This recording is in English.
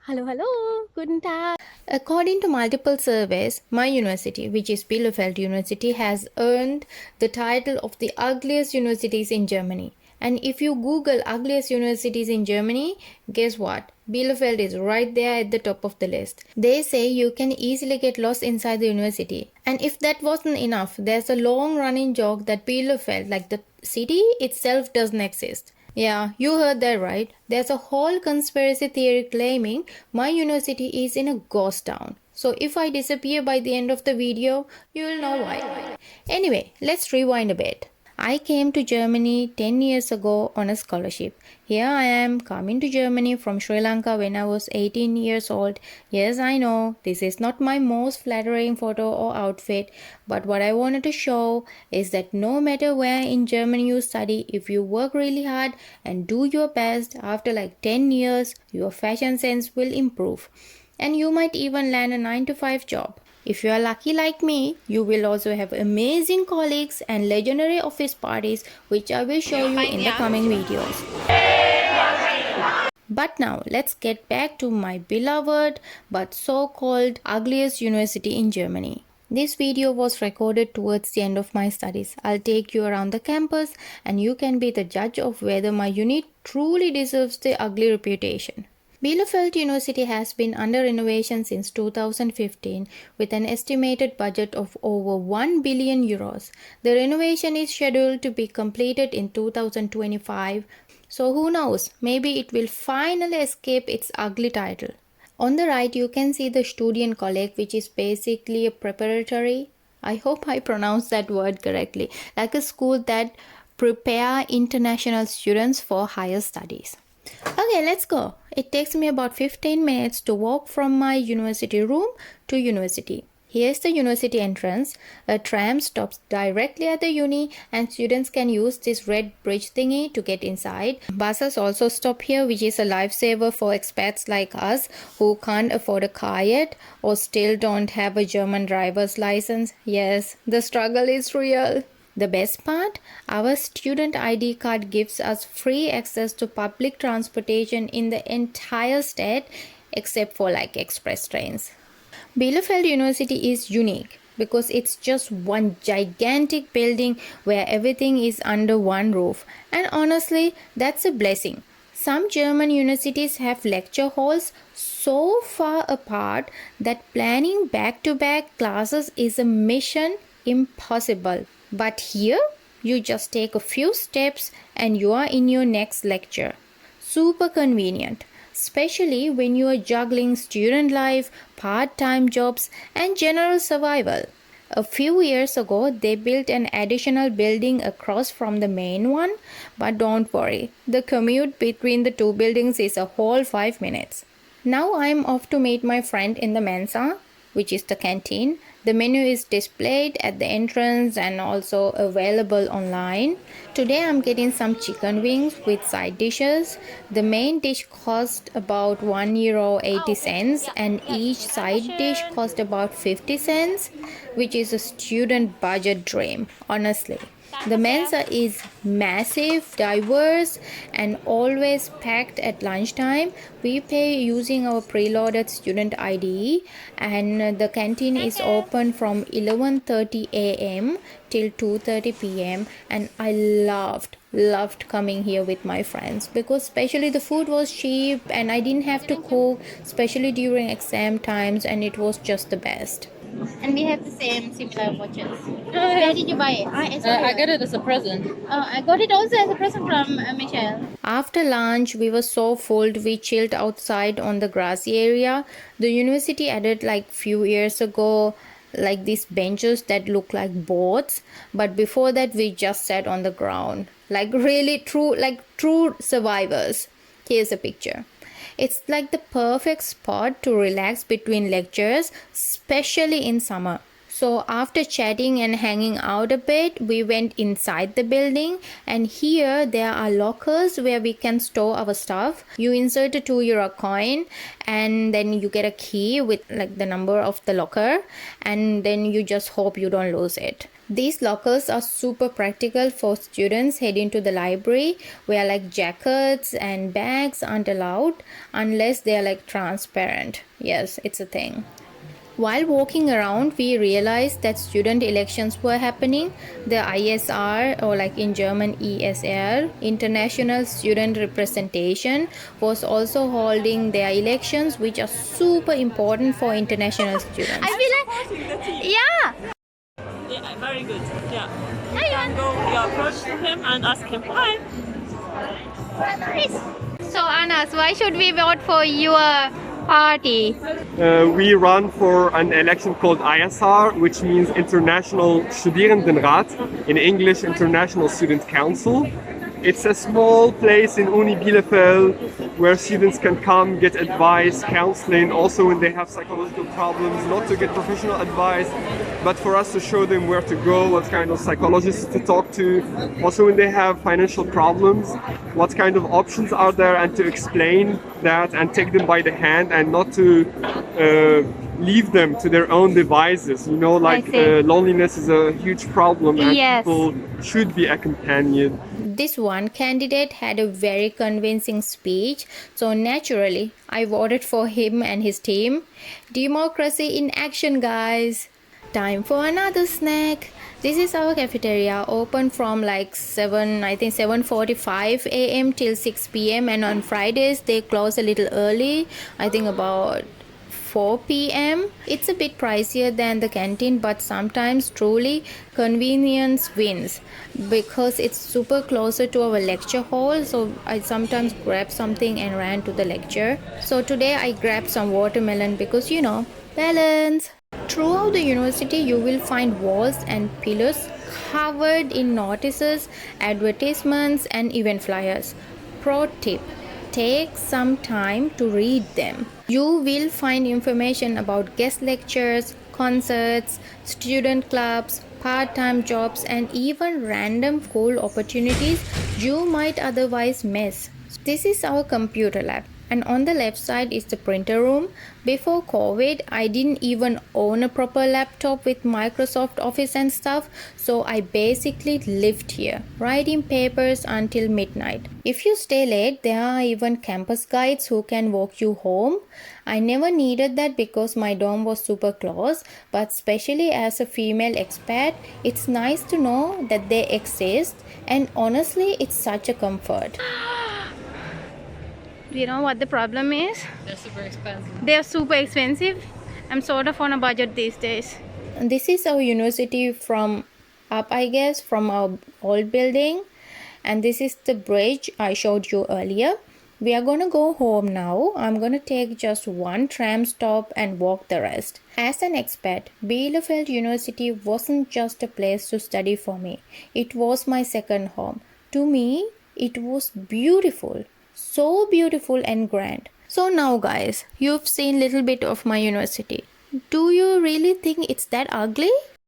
Hello, hello, guten Tag. According to multiple surveys, my university, which is Bielefeld University, has earned the title of the ugliest universities in Germany. And if you Google ugliest universities in Germany, guess what? Bielefeld is right there at the top of the list. They say you can easily get lost inside the university. And if that wasn't enough, there's a long running joke that Bielefeld, like the city itself, doesn't exist. Yeah, you heard that right. There's a whole conspiracy theory claiming my university is in a ghost town. So if I disappear by the end of the video, you'll know why. Anyway, let's rewind a bit. I came to Germany 10 years ago on a scholarship. Here I am coming to Germany from Sri Lanka when I was 18 years old. Yes, I know this is not my most flattering photo or outfit, but what I wanted to show is that no matter where in Germany you study, if you work really hard and do your best, after like 10 years, your fashion sense will improve. And you might even land a 9 to 5 job. If you are lucky like me, you will also have amazing colleagues and legendary office parties, which I will show you in the coming videos. But now let's get back to my beloved but so-called ugliest university in Germany. This video was recorded towards the end of my studies. I'll take you around the campus and you can be the judge of whether my unit truly deserves the ugly reputation. Bielefeld University has been under renovation since 2015 with an estimated budget of over 1 billion euros. The renovation is scheduled to be completed in 2025, so who knows, maybe it will finally escape its ugly title. On the right you can see the Studien College, which is basically a preparatory, I hope I pronounced that word correctly, like a school that prepare international students for higher studies. Okay, let's go. It takes me about 15 minutes to walk from my university room to university. Here's the university entrance. A tram stops directly at the uni and students can use this red bridge thingy to get inside. Buses also stop here, which is a lifesaver for expats like us who can't afford a car yet or still don't have a German driver's license. Yes, the struggle is real. The best part? Our student ID card gives us free access to public transportation in the entire state except for like express trains. Bielefeld University is unique because it's just one gigantic building where everything is under one roof. And honestly, that's a blessing. Some German universities have lecture halls so far apart that planning back-to-back classes is a mission impossible. But here, you just take a few steps and you are in your next lecture. Super convenient, especially when you are juggling student life, part-time jobs, and general survival. A few years ago, they built an additional building across from the main one, but don't worry, the commute between the two buildings is a whole 5 minutes. Now I'm off to meet my friend in the Mensa, which is the canteen. The menu is displayed at the entrance and also available online. Today I'm getting some chicken wings with side dishes. The main dish cost about €1.80 and each side dish cost about 50 cents, which is a student budget dream, honestly. The Mensa is massive, diverse, and always packed at lunchtime. We pay using our preloaded student ID, and the canteen is open from 11:30 a.m. till 2:30 p.m. And I loved coming here with my friends because especially the food was cheap and I didn't have to cook, especially during exam times, and it was just the best. And we have the same similar watches. Where did you buy it? I got it as a present. I got it also as a present from Michelle. After lunch, we were so full, we chilled outside on the grassy area. The university added like few years ago like these benches that look like boats, but before that we just sat on the ground like really true survivors. Here's a picture. It's like the perfect spot to relax between lectures, especially in summer. So after chatting and hanging out a bit, we went inside the building, and here there are lockers where we can store our stuff. You insert a €2 coin and then you get a key with like the number of the locker, and then you just hope you don't lose it. These lockers are super practical for students heading to the library, where like jackets and bags aren't allowed unless they're like transparent. Yes, it's a thing. While walking around, we realized that student elections were happening. The ISR, or like in German ESR, International Student Representation, was also holding their elections, which are super important for international students. I feel like, yeah. Yeah, very good. Yeah. You Hi, can go, you approach to him and ask him hi. Nice. So, Anas, why should we vote for your party? We run for an election called ISR, which means International Studierendenrat, in English International Student Council. It's a small place in Uni Bielefeld where students can come, get advice, counseling, also when they have psychological problems, not to get professional advice, but for us to show them where to go, what kind of psychologists to talk to, also when they have financial problems, what kind of options are there, and to explain that and take them by the hand and not to leave them to their own devices. You know, like loneliness is a huge problem and Yes. people should be accompanied. This one candidate had a very convincing speech, so naturally I voted for him and his team. Democracy in action, guys. Time for another snack. This is our cafeteria, open from like 7:45 a.m. till 6 p.m. and on Fridays they close a little early, I think about 4 p.m. It's a bit pricier than the canteen, but sometimes truly convenience wins because it's super closer to our lecture hall, so I sometimes grab something and ran to the lecture. So today I grabbed some watermelon because balance. Throughout the university you will find walls and pillars covered in notices, advertisements and event flyers. Pro tip: take some time to read them. You will find information about guest lectures, concerts, student clubs, part-time jobs and even random cool opportunities you might otherwise miss. This is our computer lab, and on the left side is the printer room. Before COVID, I didn't even own a proper laptop with Microsoft Office and stuff, so I basically lived here, writing papers until midnight. If you stay late, there are even campus guides who can walk you home. I never needed that because my dorm was super close, but especially as a female expat, it's nice to know that they exist, and honestly, it's such a comfort. Do you know what the problem is? They're super expensive. They're super expensive. I'm sort of on a budget these days. This is our university from up, I guess, from our old building, and this is the bridge I showed you earlier. We are gonna go home now. I'm gonna take just one tram stop and walk the rest. As an expat, Bielefeld University wasn't just a place to study for me. It was my second home. To me, it was beautiful. So beautiful and grand. So now guys, you've seen little bit of my university. Do you really think it's that ugly?